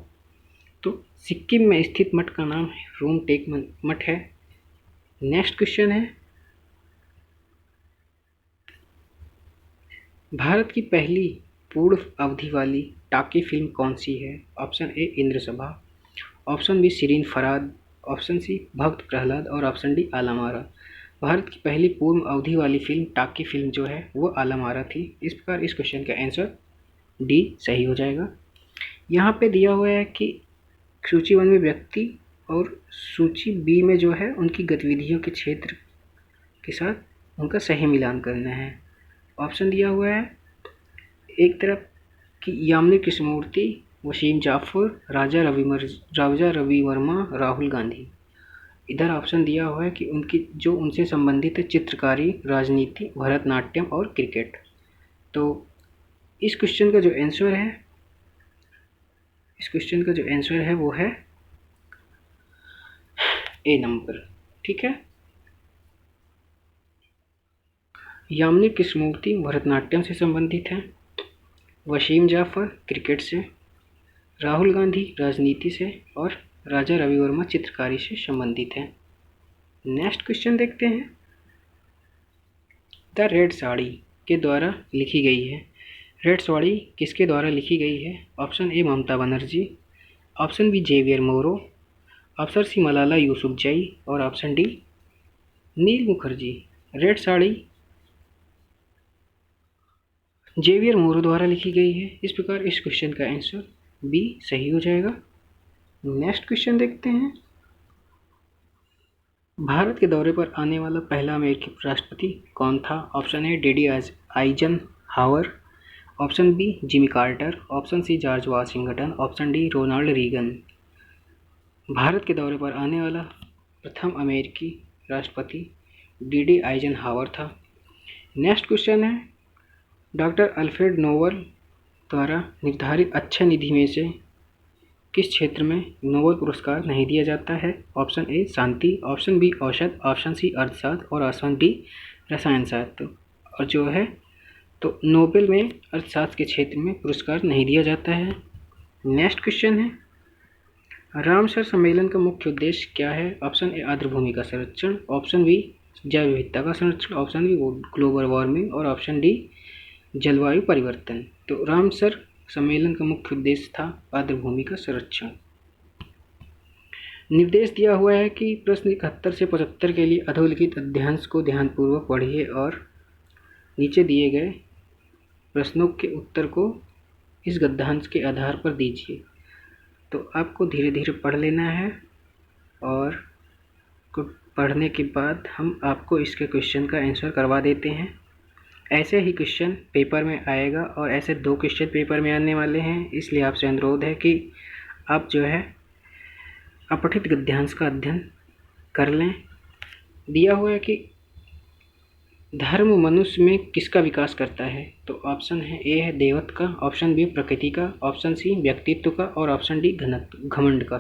तो सिक्किम में स्थित मठ का नाम रोमटेक मठ है। नेक्स्ट क्वेश्चन है, भारत की पहली पूर्ण अवधि वाली टाकी फिल्म कौन सी है? Option A Indrasabha, option B Shirin Farhad, option C Bhakt Prahlad और ऑप्शन डी आलमारा। भारत की पहली पूर्ण अवधि वाली फिल्म टाकी फिल्म जो है वो आलमारा थी। इस प्रकार इस क्वेश्चन का आंसर डी सही हो जाएगा। यहाँ पे दिया हुआ है कि सूची 1 में व्यक्ति और सूची बी में जो है उनकी गतिविधियों के क्षेत्र के साथ उनका सही मिलान करना है। ऑप्शन दिया हुआ है एक तरफ कि यामिनी कृष्णमूर्ति, वसीम जाफर, राजा रवि वर्मा, राहुल गांधी। इधर ऑप्शन दिया हुआ है कि उनकी जो उनसे संबंधित है चित्रकारी, राजनीति, भरतनाट्यम और क्रिकेट। तो इस क्वेश्चन का जो आंसर है वो है ए नंबर। ठीक है, यामिनी कृष्णमूर्ति भरतनाट्यम से संबंधित है, वसीम जाफर क्रिकेट से, राहुल गांधी राजनीति से और राजा रवि वर्मा चित्रकारी से संबंधित है। नेक्स्ट क्वेश्चन देखते हैं, द रेड साड़ी के द्वारा लिखी गई है। रेड साड़ी किसके द्वारा लिखी गई है? Option A Mamata Banerjee, option B Javier Moro, option C Malala Yousafzai और option D Neel Mukherjee. Red sari Javier Moro द्वारा लिखी गई है। इस प्रकार इस क्वेश्चन का आंसर बी सही हो जाएगा। नेक्स्ट क्वेश्चन देखते हैं, भारत के दौरे पर आने वाला पहला अमेरिकी राष्ट्रपति कौन था? Option A Teddy Eisenhower, option B Jimmy Carter, option C George Washington, option D Ronald Reagan. भारत के दौरे पर आने वाला प्रथम अमेरिकी राष्ट्रपति टेडी आइजनहावर था। नेक्स्ट क्वेश्चन है, डॉक्टर अल्फ्रेड नोबेल द्वारा निर्धारित अच्छा निधि में से किस क्षेत्र में नोबेल पुरस्कार नहीं दिया जाता है? ऑप्शन ए शांति, ऑप्शन बी औषध, ऑप्शन सी अर्थशास्त्र और ऑप्शन डी रसायन शास्त्र। और जो है तो नोबेल में अर्थशास्त्र के क्षेत्र में पुरस्कार नहीं दिया जाता है। नेक्स्ट क्वेश्चन है, रामसर सम्मेलन का मुख्य उद्देश्य क्या है? ऑप्शन ए आर्द्रभूमि का संरक्षण, ऑप्शन बी जैव विविधता का संरक्षण, ऑप्शन बी ग्लोबल वार्मिंग और ऑप्शन डी जलवायु परिवर्तन। तो रामसर सम्मेलन का मुख्य उद्देश्य था आर्द्रभूमि का संरक्षण। निर्देश दिया हुआ है कि प्रश्न 71 से 75 के लिए अधोलिखित अध्यांश को ध्यानपूर्वक पढ़िए और नीचे दिए गए प्रश्नों के उत्तर को इस गद्यांश के आधार पर दीजिए। तो आपको धीरे धीरे पढ़ लेना है और पढ़ने के बाद हम आपको इसके क्वेश्चन का आंसर करवा देते हैं। ऐसे ही क्वेश्चन पेपर में आएगा और ऐसे 2 क्वेश्चन पेपर में आने वाले हैं, इसलिए आपसे अनुरोध है कि आप जो है अपठित गद्यांश का अध्ययन कर लें। दिया हुआ है कि धर्म मनुष्य में किसका विकास करता है? तो ऑप्शन है ए है देवत्व का, ऑप्शन बी प्रकृति का, ऑप्शन सी व्यक्तित्व का और ऑप्शन डी घमंड का।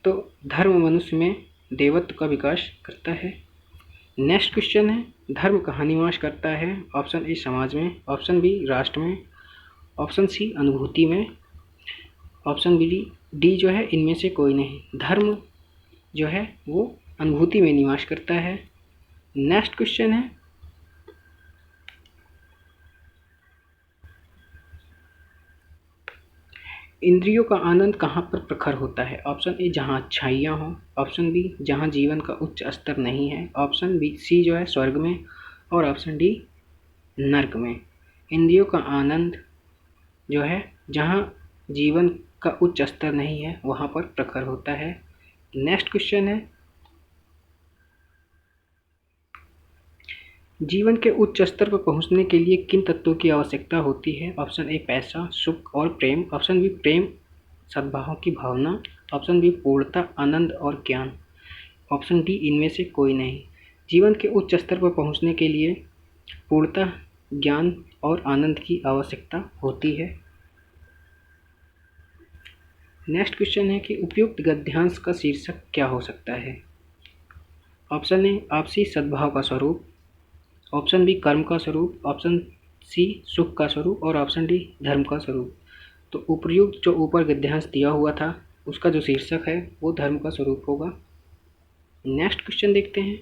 तो धर्म मनुष्य में देवत्व का विकास करता है। नेक्स्ट क्वेश्चन है धर्म कहाँ निवास करता है? ऑप्शन ए समाज में, ऑप्शन बी राष्ट्र में, ऑप्शन सी अनुभूति में, ऑप्शन डी जो है इनमें से कोई नहीं। धर्म जो है वो अनुभूति में निवास करता है। नेक्स्ट क्वेश्चन है इंद्रियों का आनंद कहाँ पर प्रखर होता है? ऑप्शन ए जहाँ अच्छाइयाँ हों, ऑप्शन बी जहाँ जीवन का उच्च स्तर नहीं है, ऑप्शन बी सी जो है स्वर्ग में और ऑप्शन डी नर्क में। इंद्रियों का आनंद जो है जहाँ जीवन का उच्च स्तर नहीं है वहाँ पर प्रखर होता है। नेक्स्ट क्वेश्चन है जीवन के उच्च स्तर पर पहुँचने के लिए किन तत्वों की आवश्यकता होती है? ऑप्शन ए पैसा, सुख और प्रेम, ऑप्शन बी प्रेम सद्भाव की भावना, ऑप्शन बी पूर्णता, आनंद और ज्ञान, ऑप्शन डी इनमें से कोई नहीं। जीवन के उच्च स्तर पर पहुँचने के लिए पूर्णता, ज्ञान और आनंद की आवश्यकता होती है। नेक्स्ट क्वेश्चन है कि उपयुक्त गद्यांश का शीर्षक क्या हो सकता है? ऑप्शन ए आपसी सद्भाव का स्वरूप, ऑप्शन बी कर्म का स्वरूप, ऑप्शन सी सुख का स्वरूप और ऑप्शन डी धर्म का स्वरूप। तो उपयुक्त जो ऊपर गद्यांश दिया हुआ था उसका जो शीर्षक है वो धर्म का स्वरूप होगा। नेक्स्ट क्वेश्चन देखते हैं।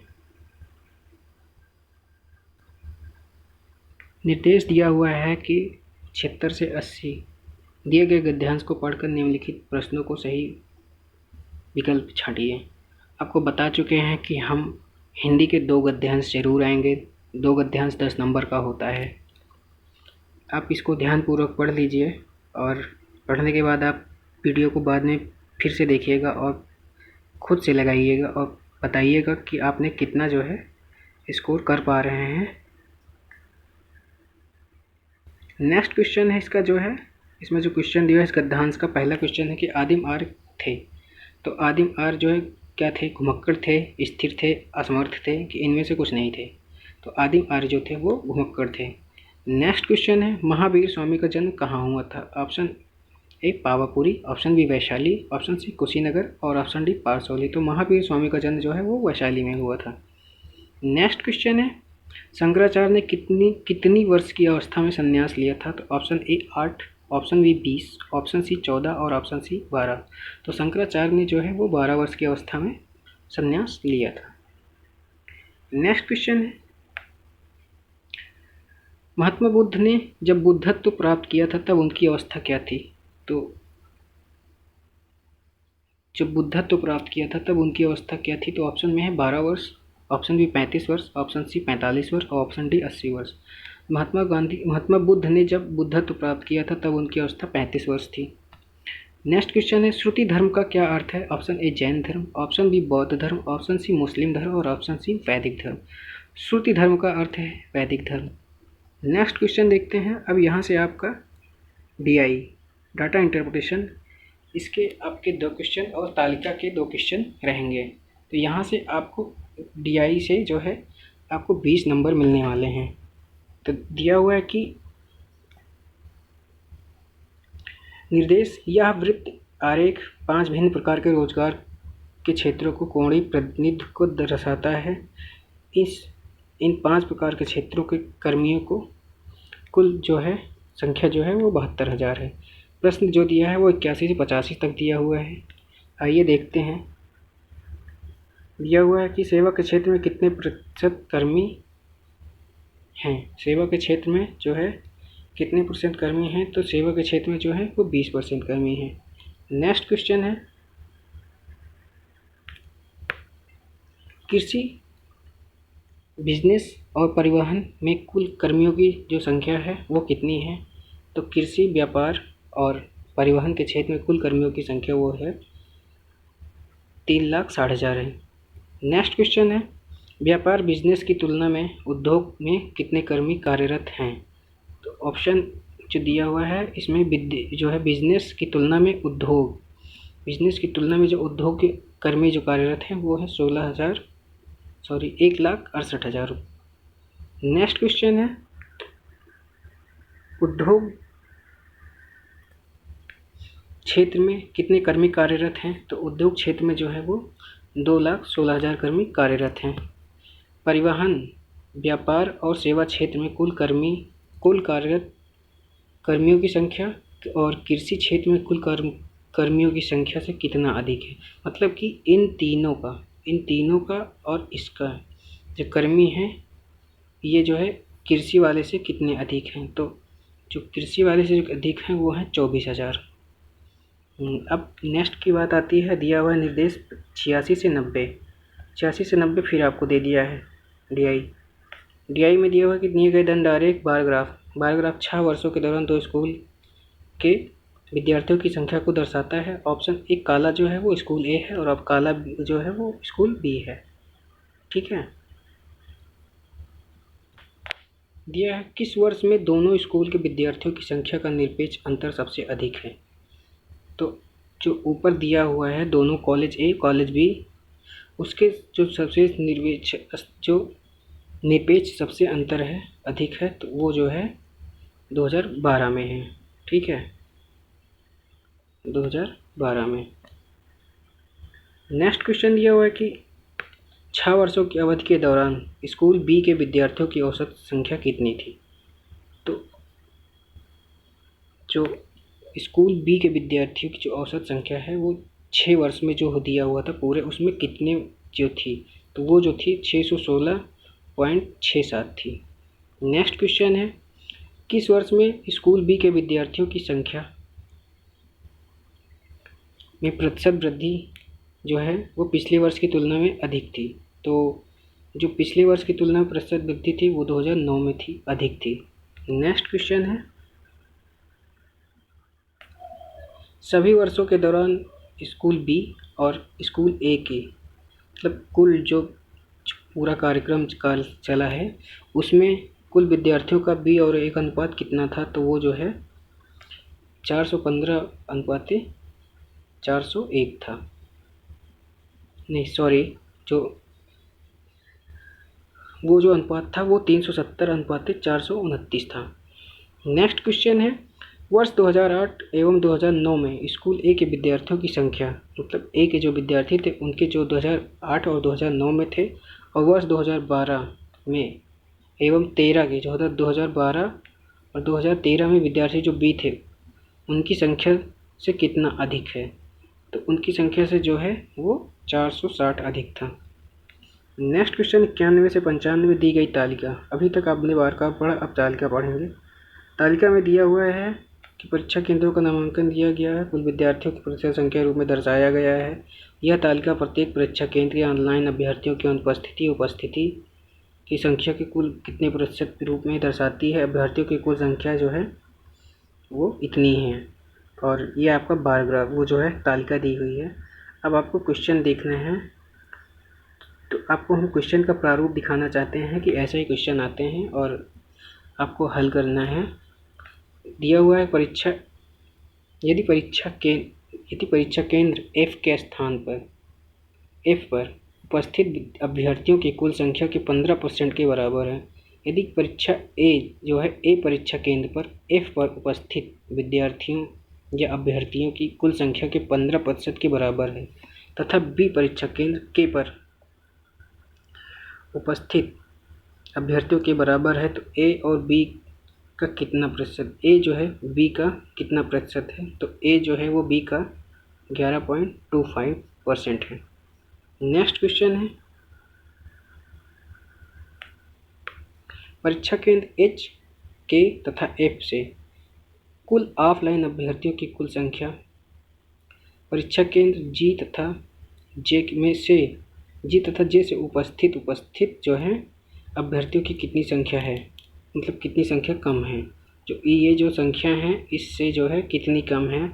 निर्देश दिया हुआ है कि 76 से 80 दिए गए गद्यांश को पढ़कर निम्नलिखित प्रश्नों को सही विकल्प छांटिए। आपको बता चुके हैं कि हम हिंदी के 2 गद्यांश जरूर आएंगे। 2 गद्यांश 10 नंबर का होता है। आप इसको ध्यानपूर्वक पढ़ लीजिए और पढ़ने के बाद आप वीडियो को बाद में फिर से देखिएगा और खुद से लगाइएगा और बताइएगा कि आपने कितना जो है स्कोर कर पा रहे हैं। नेक्स्ट क्वेश्चन है इसका जो है इसमें जो क्वेश्चन दिया है इस गद्यांश का पहला क्वेश्चन है कि आदिम आर्य थे। तो आदिम आर्य जो है क्या थे? घुमक्कड़ थे, स्थिर थे, असमर्थ थे कि इनमें से कुछ नहीं थे? तो आदिम आर्य जो थे वो घुमक्कड़ थे। नेक्स्ट क्वेश्चन है महावीर स्वामी का जन्म कहाँ हुआ था? Option A Pawapuri, option B Vaishali, option C Kushinagar और ऑप्शन डी पारसौली। तो महावीर स्वामी का जन्म जो है वो वैशाली में हुआ था। नेक्स्ट क्वेश्चन है शंकराचार्य ने कितनी वर्ष की अवस्था में संन्यास लिया था? तो option A 8, option B 20, option C 14 और ऑप्शन सी 12। तो शंकराचार्य ने जो है वो 12 वर्ष की अवस्था में संन्यास लिया था। नेक्स्ट क्वेश्चन है महात्मा बुद्ध ने जब बुद्धत्व प्राप्त किया था तब उनकी अवस्था क्या थी? तो जब बुद्धत्व प्राप्त किया था तब उनकी अवस्था क्या थी? तो ऑप्शन में है 12 वर्ष, ऑप्शन बी 35 वर्ष, ऑप्शन सी 45 वर्ष और ऑप्शन डी 80 वर्ष। महात्मा बुद्ध ने जब बुद्धत्व प्राप्त किया था तब उनकी अवस्था 35 वर्ष थी। नेक्स्ट क्वेश्चन है श्रुति धर्म का क्या अर्थ है? ऑप्शन ए जैन धर्म, ऑप्शन बी बौद्ध धर्म, ऑप्शन सी मुस्लिम धर्म और ऑप्शन सी वैदिक धर्म। श्रुति धर्म का अर्थ है वैदिक धर्म। नेक्स्ट क्वेश्चन देखते हैं। अब यहाँ से आपका DI डाटा इंटरप्रिटेशन इसके आपके 2 क्वेश्चन और तालिका के 2 क्वेश्चन रहेंगे। तो यहाँ से आपको DI से जो है आपको 20 नंबर मिलने वाले हैं। तो दिया हुआ है कि निर्देश यह वृत्त आरेख 5 भिन्न प्रकार के रोजगार के क्षेत्रों को कोणीय प्रतिनिधित्व को दर्शाता है। इन 5 प्रकार के क्षेत्रों के कर्मियों को कुल जो है संख्या जो है वो 72,000 है। प्रश्न जो दिया है वो 81 से 85 तक दिया हुआ है। आइए देखते हैं। दिया हुआ है कि सेवा के क्षेत्र में कितने प्रतिशत कर्मी हैं। सेवा के क्षेत्र में जो है कितने % कर्मी हैं, तो सेवा के क्षेत्र में जो है वो 20% कर्मी हैं। नेक्स्ट क्वेश्चन है, कृषि, बिजनेस और परिवहन में कुल कर्मियों की जो संख्या है वो कितनी है। तो कृषि, व्यापार और परिवहन के क्षेत्र में कुल कर्मियों की संख्या वो है 3,60,000 है। नेक्स्ट क्वेश्चन है, व्यापार बिजनेस की तुलना में उद्योग में कितने कर्मी कार्यरत हैं। तो ऑप्शन जो दिया हुआ है इसमें जो है बिजनेस की तुलना में उद्योग, बिजनेस की तुलना में जो उद्योग के कर्मी जो कार्यरत हैं वो है 1,68,000। नेक्स्ट क्वेश्चन है, उद्योग क्षेत्र में कितने कर्मी कार्यरत हैं। तो उद्योग क्षेत्र में जो है वो 2,16,000 कर्मी कार्यरत हैं। परिवहन, व्यापार और सेवा क्षेत्र में कुल कार्यरत कर्मियों की संख्या और कृषि क्षेत्र में कुल कर्मियों की संख्या से कितना अधिक है। मतलब कि इन तीनों का और इसका जो कर्मी हैं ये जो है कृषि वाले से कितने अधिक हैं। तो जो कृषि वाले से जो अधिक हैं वो हैं 24,000। अब नेक्स्ट की बात आती है, दिया हुआ निर्देश 86 से 90 फिर आपको दे दिया है। डीआई में दिया हुआ कि दिए गए दंड आरेख बार ग्राफ 6 वर्षों के दौरान 2 स्कूल के विद्यार्थियों की संख्या को दर्शाता है। ऑप्शन ए काला जो है वो स्कूल ए है और अब काला जो है वो स्कूल बी है। ठीक है। दिया है किस वर्ष में दोनों स्कूल के विद्यार्थियों की संख्या का निरपेक्ष अंतर सबसे अधिक है। तो जो ऊपर दिया हुआ है दोनों कॉलेज ए कॉलेज बी, उसके जो सबसे निरपेक्ष सबसे अंतर है अधिक है तो वो जो है 2012 में है। ठीक है, 2012 में। नेक्स्ट क्वेश्चन दिया हुआ है कि 6 वर्षों की अवधि के दौरान स्कूल बी के विद्यार्थियों की औसत संख्या कितनी थी। तो जो स्कूल बी के विद्यार्थियों की जो औसत संख्या है वो 6 वर्ष में जो दिया हुआ था पूरे, उसमें कितने जो थी, तो वो जो थी 616.67 थी। नेक्स्ट क्वेश्चन है, किस वर्ष में स्कूल बी के विद्यार्थियों की संख्या में प्रतिशत वृद्धि जो है वो पिछले वर्ष की तुलना में अधिक थी। तो जो पिछले वर्ष की तुलना में प्रतिशत वृद्धि थी वो 2009 में थी, अधिक थी। नेक्स्ट क्वेश्चन है, सभी वर्षों के दौरान स्कूल बी और स्कूल ए के मतलब कुल जो पूरा कार्यक्रम चला है उसमें कुल विद्यार्थियों का बी और ए का अनुपात कितना था। तो वो जो है 415:401 था। नहीं सॉरी, वो जो अनुपात था वो 370:429 था। नेक्स्ट क्वेश्चन है, वर्ष 2008 एवं 2009 में स्कूल ए के विद्यार्थियों की संख्या, मतलब ए के जो विद्यार्थी थे उनके जो 2008 और 2009 में थे, और वर्ष 2012 में एवं 13 के जो 2012 और 2013 में विद्यार्थी जो बी थे उनकी संख्या से कितना अधिक है। तो उनकी संख्या से जो है वो 460 अधिक था। नेक्स्ट क्वेश्चन, 91 से 95 दी गई तालिका। अभी तक आपने वार्ता पढ़ा, अब तालिका पढ़ेंगे। तालिका में दिया हुआ है कि परीक्षा केंद्रों का नामांकन दिया गया है, कुल विद्यार्थियों की प्रतिशत संख्या के रूप में दर्शाया गया है। यह तालिका प्रत्येक परीक्षा केंद्र या ऑनलाइन अभ्यर्थियों की उपस्थिति की संख्या के कुल कितने प्रतिशत के रूप में दर्शाती है। अभ्यर्थियों की कुल संख्या जो है वो इतनी है, और ये आपका बार ग्राफ वो जो है तालिका दी हुई है। अब आपको क्वेश्चन देखना है, तो आपको हम क्वेश्चन का प्रारूप दिखाना चाहते हैं कि ऐसे ही क्वेश्चन आते हैं और आपको हल करना है। दिया हुआ है परीक्षा, यदि परीक्षा केंद्र F के स्थान पर F पर उपस्थित अभ्यर्थियों की कुल संख्या के 15% के बराबर है। यदि परीक्षा A जो है A परीक्षा केंद्र पर F पर उपस्थित विद्यार्थियों या अभ्यर्थियों की कुल संख्या के 15% के बराबर है तथा B परीक्षा केंद्र K पर उपस्थित अभ्यर्थियों के बराबर है, तो A और B का कितना प्रतिशत, ए जो है बी का कितना प्रतिशत है, तो ए जो है वो बी का 11.25% है। नेक्स्ट क्वेश्चन है, परीक्षा केंद्र एच, के तथा एफ से कुल ऑफलाइन अभ्यर्थियों की कुल संख्या परीक्षा केंद्र जी तथा जे से उपस्थित जो है अभ्यर्थियों की कितनी संख्या है, मतलब कितनी संख्या कम है। जो ये जो संख्या है इससे जो है कितनी कम है,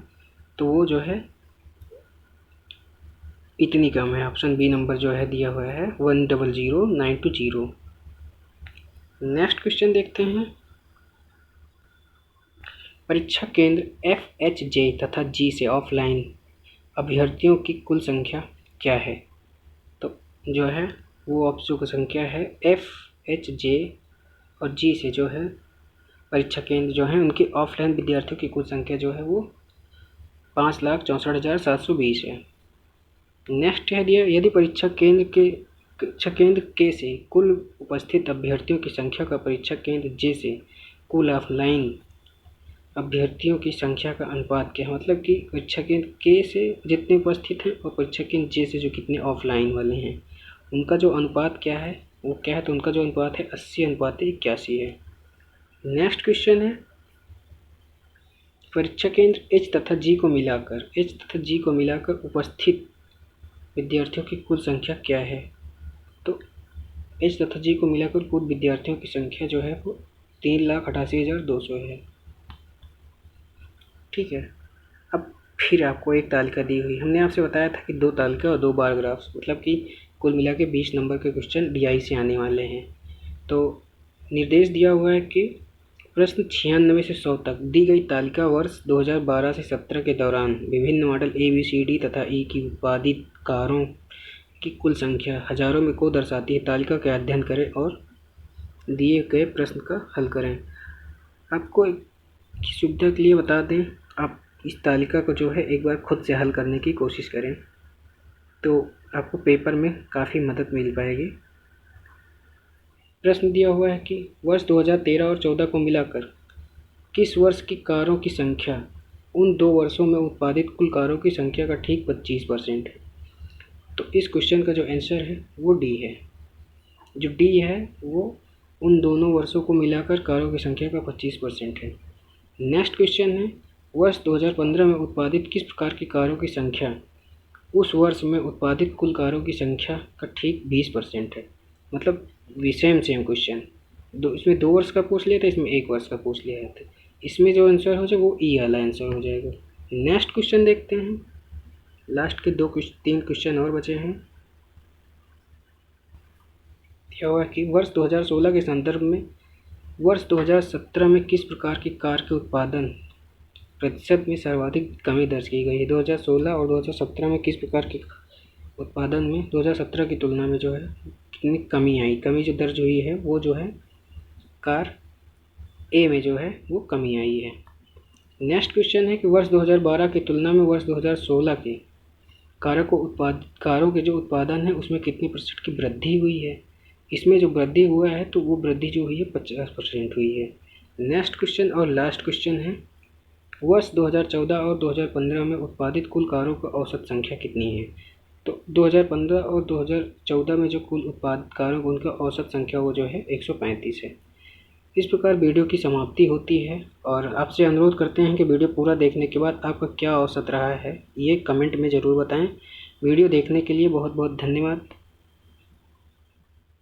तो वो जो है इतनी कम है। ऑप्शन बी नंबर जो है दिया हुआ है 100,920। नेक्स्ट क्वेश्चन देखते हैं, परीक्षा केंद्र एफ, एच, जे तथा जी से ऑफलाइन अभ्यर्थियों की कुल संख्या क्या है। तो जो है वो ऑप्शन की संख्या है एफ, एच, जे और जी से जो है परीक्षा केंद्र जो है उनके ऑफलाइन विद्यार्थियों की कुल संख्या जो है वो 5,64,720 है। नेक्स्ट है दिया, यदि परीक्षा केंद्र के से कुल उपस्थित अभ्यर्थियों की संख्या का परीक्षा केंद्र जे से कुल ऑफलाइन अभ्यर्थियों की संख्या का अनुपात क्या है, मतलब कि परीक्षा केंद्र के से जितने उपस्थित हैं और परीक्षा केंद्र जे से जो कितने ऑफलाइन वाले हैं उनका जो अनुपात क्या है वो क्या है, तो उनका जो अनुपात है 80:81 है। नेक्स्ट क्वेश्चन है, परीक्षा केंद्र एच तथा जी को मिलाकर उपस्थित विद्यार्थियों की कुल संख्या क्या है। तो एच तथा जी को मिलाकर कुल विद्यार्थियों की संख्या जो है वो 3,88,200 है। ठीक है, अब फिर आपको एक तालिका दी हुई, हमने आपसे बताया था कि 2 तालिका और 2 बार ग्राफ्स, मतलब कि कुल मिला के 20 नंबर के क्वेश्चन डीआई से आने वाले हैं। तो निर्देश दिया हुआ है कि प्रश्न 96 से 100 तक दी गई तालिका वर्ष 2012 से 17 के दौरान विभिन्न मॉडल ए, बी, सी, डी तथा ई की उत्पादित कारों की कुल संख्या हजारों में को दर्शाती है। तालिका का अध्ययन करें और दिए गए प्रश्न का हल करें। आपको की सुविधा के लिए बता दें, आप इस तालिका को जो है एक बार खुद से हल करने की कोशिश करें तो आपको पेपर में काफ़ी मदद मिल पाएगी। प्रश्न दिया हुआ है कि वर्ष 2013 और 14 को मिलाकर किस वर्ष की कारों की संख्या उन 2 वर्षों में उत्पादित कुल कारों की संख्या का ठीक 25% है। तो इस क्वेश्चन का जो आंसर है वो डी है। जो डी है वो उन दोनों वर्षों को मिलाकर कारों की संख्या का 25% है। नेक्स्ट क्वेश्चन है, वर्ष 2015 में उत्पादित किस प्रकार की कारों की संख्या उस वर्ष में उत्पादित कुल कारों की संख्या का ठीक 20% है। मतलब सेम क्वेश्चन, इसमें 2 वर्ष का पूछ लिया था, इसमें 1 वर्ष का पूछ लिया था। इसमें जो आंसर हो जाए वो ई वाला आंसर हो जाएगा। नेक्स्ट क्वेश्चन देखते हैं, लास्ट के 3 क्वेश्चन और बचे हैं। क्या हुआ कि वर्ष 2016 के संदर्भ में वर्ष 2017 में किस प्रकार की कार के उत्पादन प्रतिशत में सर्वाधिक कमी दर्ज की गई है। 2016 और 2017 में किस प्रकार के उत्पादन में 2017 की तुलना में जो है कितनी कमी जो दर्ज हुई है वो जो है कार ए में जो है वो कमी आई है। नेक्स्ट क्वेश्चन है कि वर्ष 2012 की तुलना में वर्ष 2016 के कारों के जो उत्पादन है उसमें कितनी प्रतिशत की वृद्धि हुई है। इसमें जो वृद्धि हुआ है तो वो वृद्धि जो हुई है 50% हुई है। नेक्स्ट क्वेश्चन और लास्ट क्वेश्चन है, वर्ष 2014 और 2015 में उत्पादित कुल कारों का औसत संख्या कितनी है। तो 2015 और 2014 में जो कुल उत्पादित कारों की उनका औसत संख्या वो जो है 135 है। इस प्रकार वीडियो की समाप्ति होती है और आपसे अनुरोध करते हैं कि वीडियो पूरा देखने के बाद आपका क्या औसत रहा है ये कमेंट में ज़रूर बताएं। वीडियो देखने के लिए बहुत बहुत धन्यवाद।